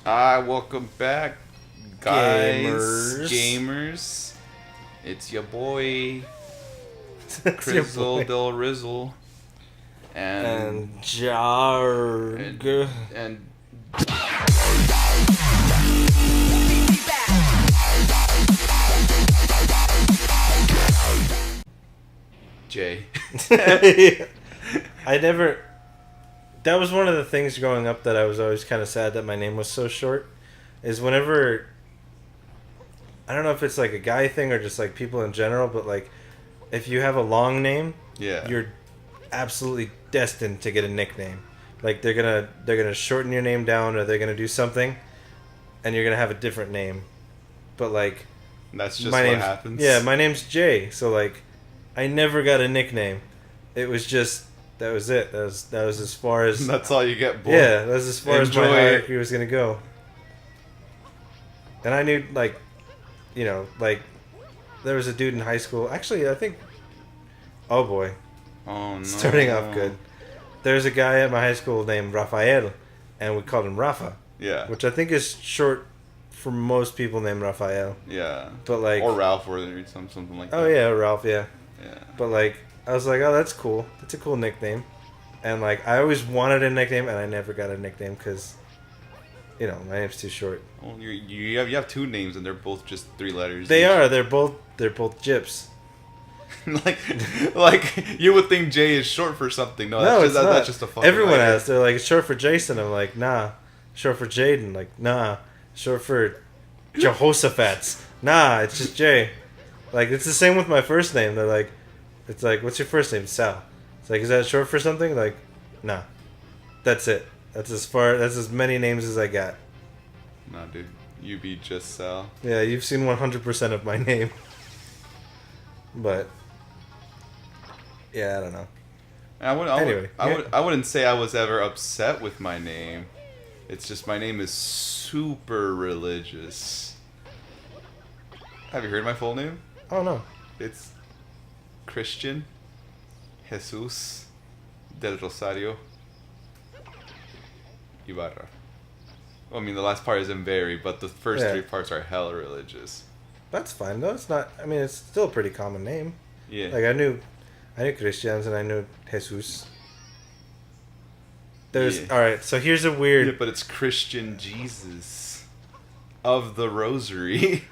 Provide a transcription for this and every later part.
Welcome back, guys, Gamers. It's your boy, It's your Crizzle boy. Del Rizzle, and And Jarg. and Jay. I never. That was one of the things growing up that I was always kind of sad that my name was so short. Is whenever. I don't know if it's like a guy thing or just like people in general, but like, if you have a long name, Yeah. you're absolutely destined to get a nickname. Like they're gonna shorten your name down, or they're gonna do something, and you're gonna have a different name. But like, That's just my what name's, happens. yeah, my name's Jay, so like, I never got a nickname. It was just that was it. That was as far as That's all you get, boy. yeah, that was as far as Enjoy my it. hierarchy was gonna go. And I knew like, like, there was a dude in high school. Actually, I think. Oh boy, Oh no. starting off good. There's a guy at my high school named Rafael, and we called him Rafa, Yeah. which I think is short for most people named Rafael. Yeah. But like, Or Ralph, or something like that. oh yeah, Ralph, yeah. Yeah. But like, I was like, oh, that's cool. That's a cool nickname. And like, I always wanted a nickname, and I never got a nickname because, my name's too short. Well, you have two names, and they're both just 3 letters. They each. are. They're both gyps. like you would think Jay is short for something. No, It's not. that's just a fucking Everyone idea. asks. They're like, it's short for Jason. I'm like, nah. Short for Jaden. Like, nah. Short for Jehoshaphat's. Nah, it's just Jay. Like, it's the same with my first name. They're like, it's like, what's your first name? Sal. It's like, is that short for something? Like, nah. That's it. That's as many names as I got. Nah, dude, you be just Sal. Yeah, you've seen 100% of my name. But, yeah, I don't know. I wouldn't say I was ever upset with my name. It's just my name is super religious. Have you heard my full name? Oh, no. It's Christian Jesus del Rosario Ibarra. I mean, the last part isn't very, but the first 3 parts are hella religious. That's fine, though. It's not... I mean, it's still a pretty common name. Yeah. Like, I knew Christians and I knew Jesus. There's... Yeah. Alright, so here's a weird... Yeah, but it's Christian Jesus of the Rosary.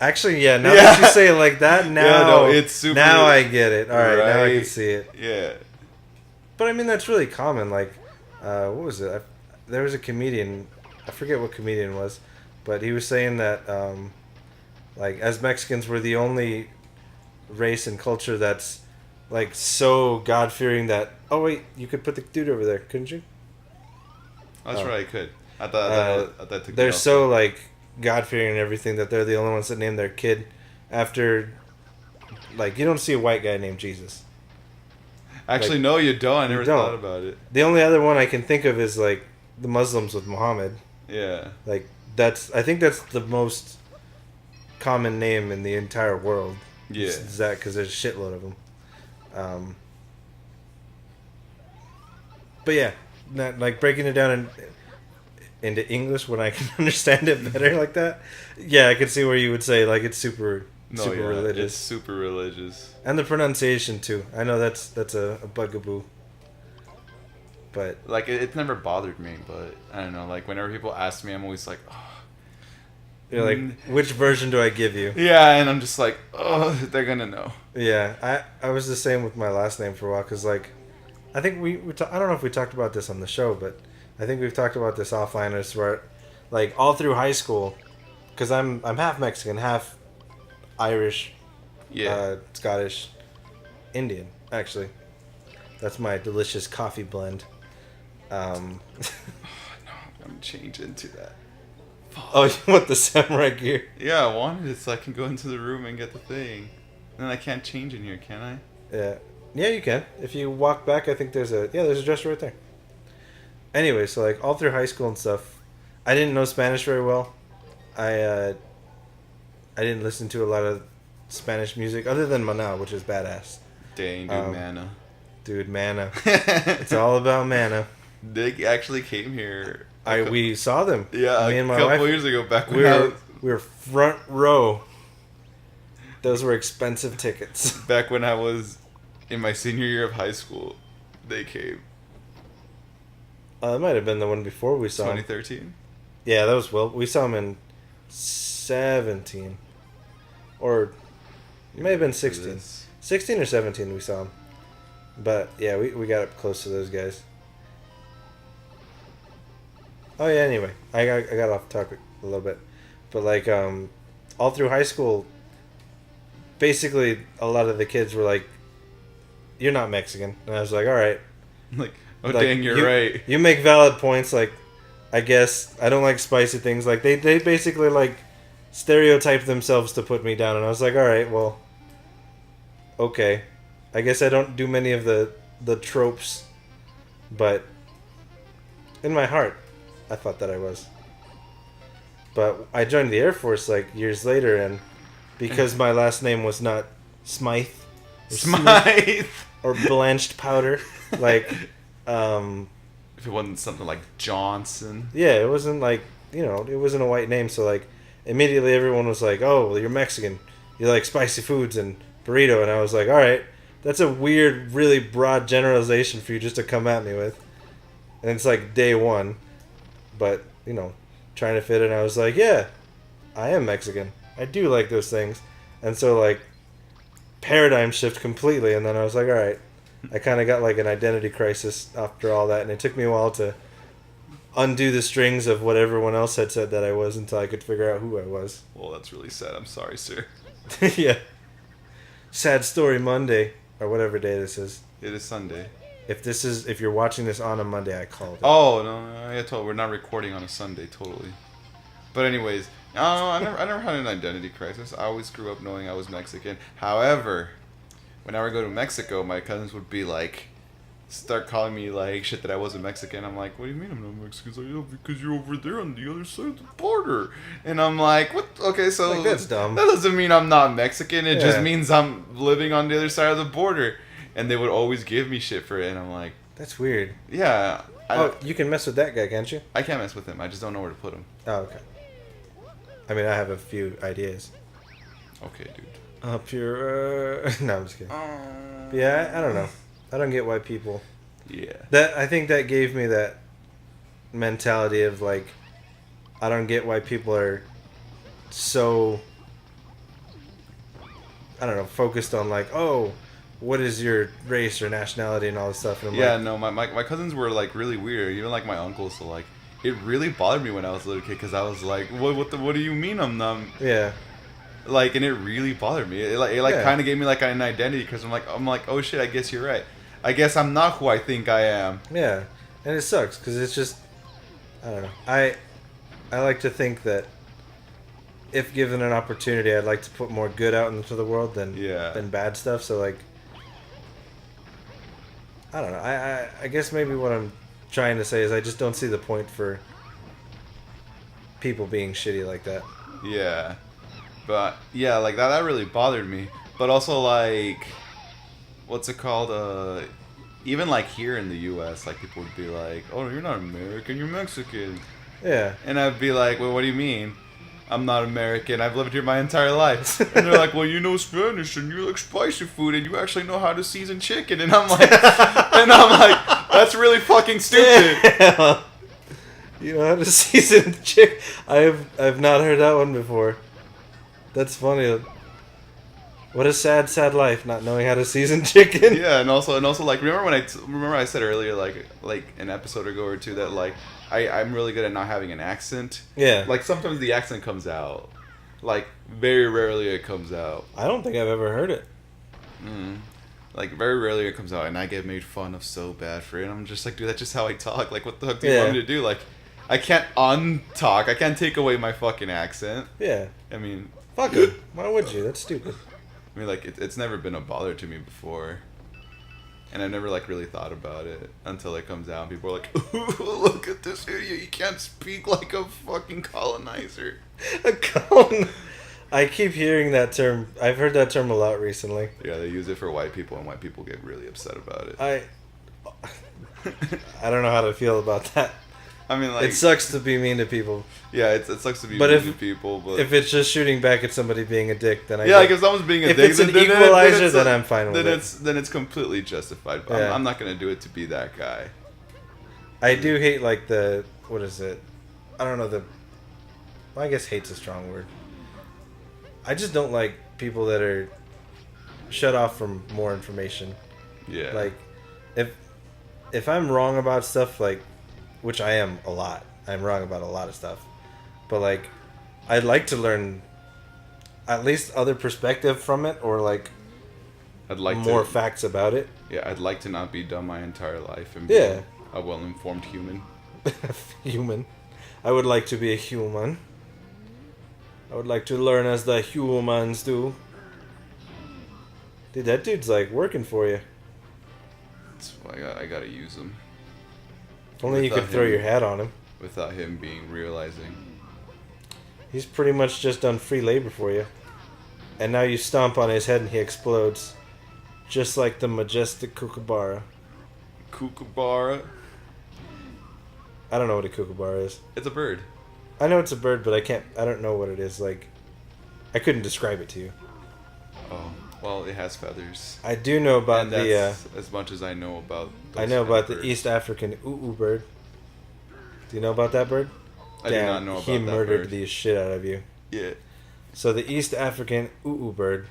Actually, yeah, now that you say it like that, now... Yeah, no, it's super... Now I get it. Alright, now I Right. can see it. Yeah. But, I mean, that's really common. Like, what was it? There was a comedian... I forget what comedian it was. But he was saying that, like, as Mexicans, we're the only race and culture that's, like, so God-fearing that... Oh, wait, you could put the dude over there, couldn't you? That's right, I could. I thought that took They're me off. so, like, God-fearing and everything that they're the only ones that name their kid after... Like, you don't see a white guy named Jesus. Actually, like, no, you don't. I never don't. thought about it. The only other one I can think of is, like, the Muslims with Muhammad. Yeah. Like, I think that's the most common name in the entire world. Yeah. Is that because there's a shitload of them. But yeah, like breaking it down into English when I can understand it better like that. Yeah, I can see where you would say like it's super religious. It's super religious. And the pronunciation too. I know that's a bugaboo. But Like, it's never bothered me, but I don't know. Like, whenever people ask me, I'm always like, oh. you're like, which version do I give you? Yeah, and I'm just like, oh, they're gonna know. Yeah, I was the same with my last name for a while because like, I think I don't know if we talked about this on the show, but I think we've talked about this offline. As where, like all through high school, because I'm half Mexican, half Irish, Yeah. Scottish, Indian. Actually, that's my delicious coffee blend. No, I'm change into that. Oh, you want the samurai gear? Yeah, I wanted it so I can go into the room and get the thing. And then I can't change in here, can I? Yeah, you can. If you walk back, I think there's a dresser right there. Anyway, so like all through high school and stuff, I didn't know Spanish very well. I didn't listen to a lot of Spanish music other than Maná, which is badass. Dang, dude, mana. Dude, mana. It's all about mana. They actually came here We saw them. Yeah, me and my a couple wife, years ago, back when we were front row. Those were expensive tickets. Back when I was in my senior year of high school, they came. That might have been the one before we saw 2013? them. Yeah, that was we saw them in 17. Or it may have been 16. 16 or 17 we saw them. But yeah, we got up close to those guys. Oh yeah, anyway, I got off topic a little bit. But like all through high school, basically a lot of the kids were like, "You're not Mexican." And I was like, "All right." Like, oh like, dang, you're right. You make valid points, like I guess I don't like spicy things. Like they basically like stereotyped themselves to put me down, and I was like, "All right, well, okay. I guess I don't do many of the tropes, but in my heart, I thought that I was." But I joined the Air Force like years later, and because my last name was not Smythe or Blanched Powder, like if it wasn't something like Johnson. Yeah, it wasn't like, it wasn't a white name, so like immediately everyone was like, "Oh, well, you're Mexican. You like spicy foods and burrito." And I was like, "All right. That's a weird, really broad generalization for you just to come at me with." And it's like day one. But, trying to fit in, I was like, yeah, I am Mexican. I do like those things. And so, like, paradigm shift completely. And then I was like, all right. I kind of got like an identity crisis after all that. And it took me a while to undo the strings of what everyone else had said that I was until I could figure out who I was. Well, that's really sad. I'm sorry, sir. Yeah. Sad Story Monday. Or whatever day this is. It is Sunday. If you're watching this on a Monday, I called it. Oh no, we're not recording on a Sunday, totally. But anyways, I never had an identity crisis. I always grew up knowing I was Mexican. However, whenever I go to Mexico, my cousins would be like, start calling me like shit that I wasn't Mexican. I'm like, "What do you mean I'm not Mexican?" It's like, "Yeah, because you're over there on the other side of the border." And I'm like, "What? Okay, so like, that's dumb. That doesn't mean I'm not Mexican. It just means I'm living on the other side of the border." And they would always give me shit for it, and I'm like, "That's weird." Yeah. You can mess with that guy, can't you? I can't mess with him. I just don't know where to put him. Oh, okay. I mean, I have a few ideas. Okay, dude. Up your... No, I'm just kidding. Yeah, I don't know. I don't get white people. Yeah. I think that gave me that mentality of, like, I don't get why people are so, I don't know, focused on, like, oh, what is your race or nationality and all this stuff. And I'm no, my cousins were, like, really weird. Even, like, my uncle, so, like, it really bothered me when I was a little kid because I was like, what do you mean I'm not? Yeah. Like, and it really bothered me. It kind of gave me like an identity because I'm like, oh shit, I guess you're right. I guess I'm not who I think I am. Yeah, and it sucks because it's just, I don't know. I like to think that if given an opportunity, I'd like to put more good out into the world than bad stuff. So like, I don't know. I guess maybe what I'm trying to say is I just don't see the point for people being shitty like that. Yeah. But, yeah, like, that really bothered me. But also, like, what's it called? Even, like, here in the U.S., like, people would be like, "Oh, you're not American, you're Mexican." Yeah. And I'd be like, "Well, what do you mean? I'm not American. I've lived here my entire life." And they're like, "Well, you know Spanish, and you like spicy food, and you actually know how to season chicken." And I'm like, that's really fucking stupid. Yeah. You know how to season chicken? I've not heard that one before. That's funny. What a sad, sad life, not knowing how to season chicken. Yeah, and also, like, remember I said earlier, like an episode ago or two, that like I'm really good at not having an accent. Yeah. Like sometimes the accent comes out, like very rarely it comes out. I don't think I've ever heard it. Like very rarely it comes out, and I get made fun of so bad for it. And I'm just like, dude, that's just how I talk. Like, what the fuck do you want me to do? Like, I can't untalk. I can't take away my fucking accent. Yeah. I mean, fuck it. Why would you? That's stupid. I mean, like, it's never been a bother to me before. And I never, like, really thought about it until it comes out. And people are like, "Ooh, look at this idiot. You can't speak like a fucking colonizer." I keep hearing that term. I've heard that term a lot recently. Yeah, they use it for white people, and white people get really upset about it. I don't know how to feel about that. I mean, like, it sucks to be mean to people. Yeah, it sucks to be mean to people. But if it's just shooting back at somebody being a dick, then like if someone's being a dick, if it's an equalizer, then I'm fine with it. Then it's completely justified. Yeah. I'm not gonna do it to be that guy. I do hate like what is it? I don't know well, I guess hate's a strong word. I just don't like people that are shut off from more information. Yeah. Like, if I'm wrong about stuff, like, which I am a lot. I'm wrong about a lot of stuff. But, like, I'd like to learn at least other perspective from it, or, like, I'd like more facts about it. Yeah, I'd like to not be dumb my entire life and be a well-informed human. Human. I would like to be a human. I would like to learn as the humans do. Dude, that dude's, like, working for you. That's why I gotta use him. If only you could throw your hat on him. Without him realizing. He's pretty much just done free labor for you. And now you stomp on his head and he explodes. Just like the Majestic Kookaburra. Kookaburra? I don't know what a Kookaburra is. It's a bird. I know it's a bird, but I don't know what it is. Like, I couldn't describe it to you. Oh, well, it has feathers. I do know about as much as I know about I know about the East African bird. Do you know about that bird? I do not know about that bird. He murdered the shit out of you. Yeah. So the East African bird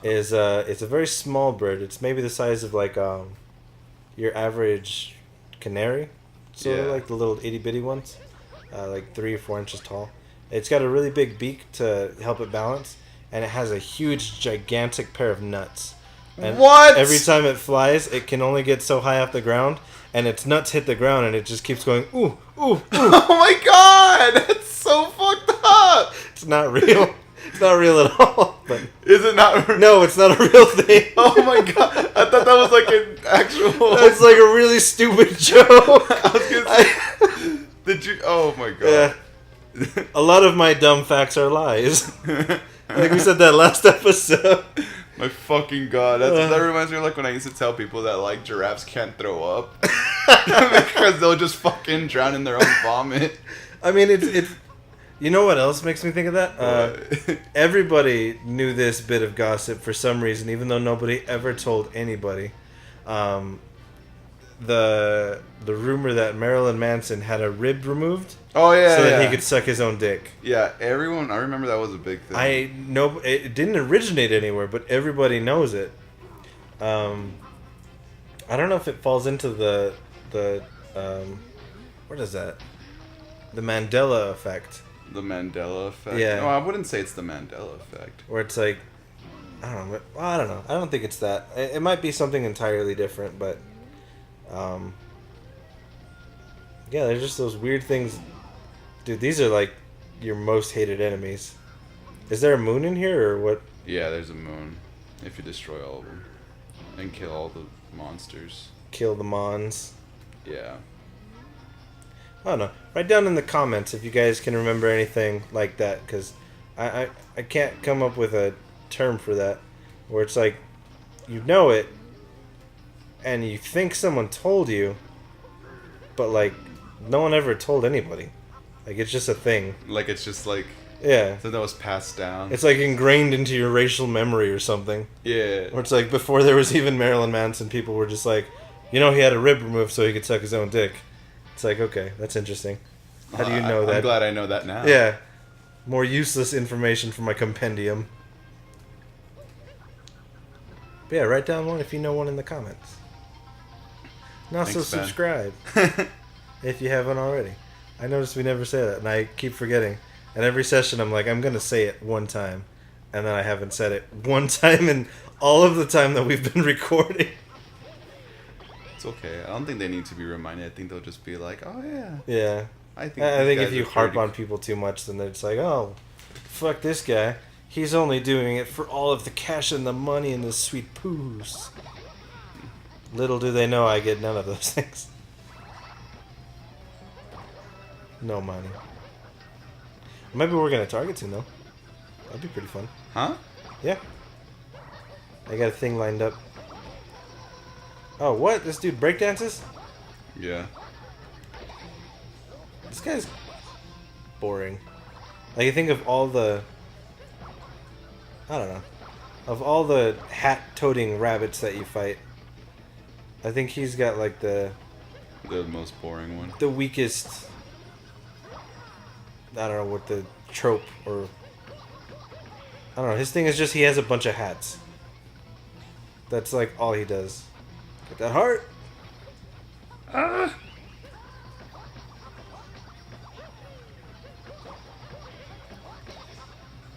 is it's a very small bird. It's maybe the size of like your average canary, sort of like the little itty bitty ones, like 3 or 4 inches tall. It's got a really big beak to help it balance, and it has a huge, gigantic pair of nuts. And what? Every time it flies, it can only get so high off the ground, and its nuts hit the ground, and it just keeps going, ooh, ooh, ooh. Oh my god! That's so fucked up! It's not real. It's not real at all. But is it not? No, it's not a real thing. Oh my god! I thought that was like an actual. That's like a really stupid joke. I was gonna say, did you? Oh my god! Yeah. A lot of my dumb facts are lies. I think we said that last episode. My fucking god! That reminds me of like when I used to tell people that like giraffes can't throw up because they'll just fucking drown in their own vomit. I mean, it's. You know what else makes me think of that? Everybody knew this bit of gossip for some reason, even though nobody ever told anybody. The rumor that Marilyn Manson had a rib removed. Oh yeah, so that he could suck his own dick. Yeah, everyone. I remember that was a big thing. I know it didn't originate anywhere, but everybody knows it. I don't know if it falls into the what is that? The Mandela effect. The Mandela effect? Yeah. No, I wouldn't say it's the Mandela effect. Where it's like, I don't know. Well, I don't know. I don't think it's that. It might be something entirely different, but, yeah, there's just those weird things. Dude, these are like your most hated enemies. Is there a moon in here or what? Yeah, there's a moon. If you destroy all of them and kill all the monsters. Kill the mons. Yeah. I don't know. Write down in the comments if you guys can remember anything like that, because I can't come up with a term for that, where it's like, you know it, and you think someone told you, but like, no one ever told anybody. Like, it's just a thing. Like, it's just like, yeah. So that was passed down. It's like ingrained into your racial memory or something. Yeah. Or it's like, before there was even Marilyn Manson, people were just like, you know, he had a rib removed so he could suck his own dick. It's like, okay, that's interesting. How do you know that? I'm glad I know that now. Yeah. More useless information from my compendium. But yeah, write down one if you know one in the comments. And also subscribe if you haven't already. I noticed we never say that, and I keep forgetting. And every session I'm like, I'm going to say it one time. And then I haven't said it one time in all of the time that we've been recording. It's okay. I don't think they need to be reminded. I think they'll just be like, oh yeah. Yeah. I think if you harp on people too much, then it's like, oh, fuck this guy. He's only doing it for all of the cash and the money and the sweet poos. Little do they know I get none of those things. No money. Maybe we're gonna target soon though. That'd be pretty fun. Huh? Yeah. I got a thing lined up. Oh, what? This dude breakdances? Yeah. guy's boring. Like, you think of all the... I don't know. Of all the hat-toting rabbits that you fight, I think he's got, like, the most boring one. The weakest... I don't know what the trope or... I don't know. His thing is just he has a bunch of hats. That's, like, all he does. Get that heart! Ah!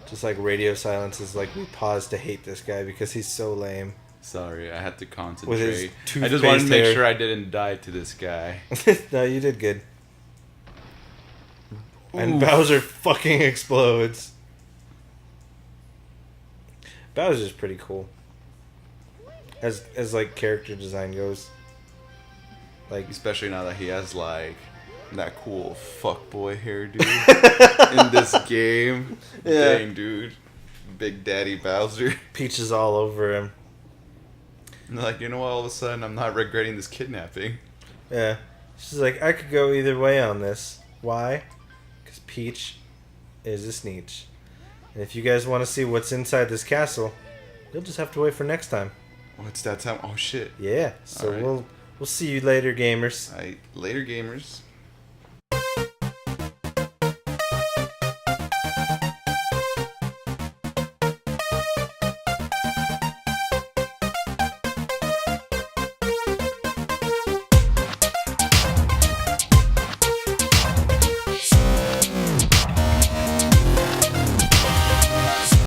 Just like radio silence is like we pause to hate this guy because he's so lame. Sorry, I had to concentrate. With his I just wanted to make hair. sure I didn't die to this guy. No, you did good. And Bowser fucking explodes. Bowser's pretty cool. As like character design goes. Like especially now that he has like that cool fuckboy hairdo in this game. Yeah. Dang, dude. Big Daddy Bowser. Peach is all over him. And like, you know what, all of a sudden I'm not regretting this kidnapping. Yeah. She's like, I could go either way on this. Why? Because Peach is a sneetch. And if you guys want to see what's inside this castle, you'll just have to wait for next time. Oh, it's that time? Oh, shit. Yeah. So right. we'll see you later, gamers. All right. Later, gamers.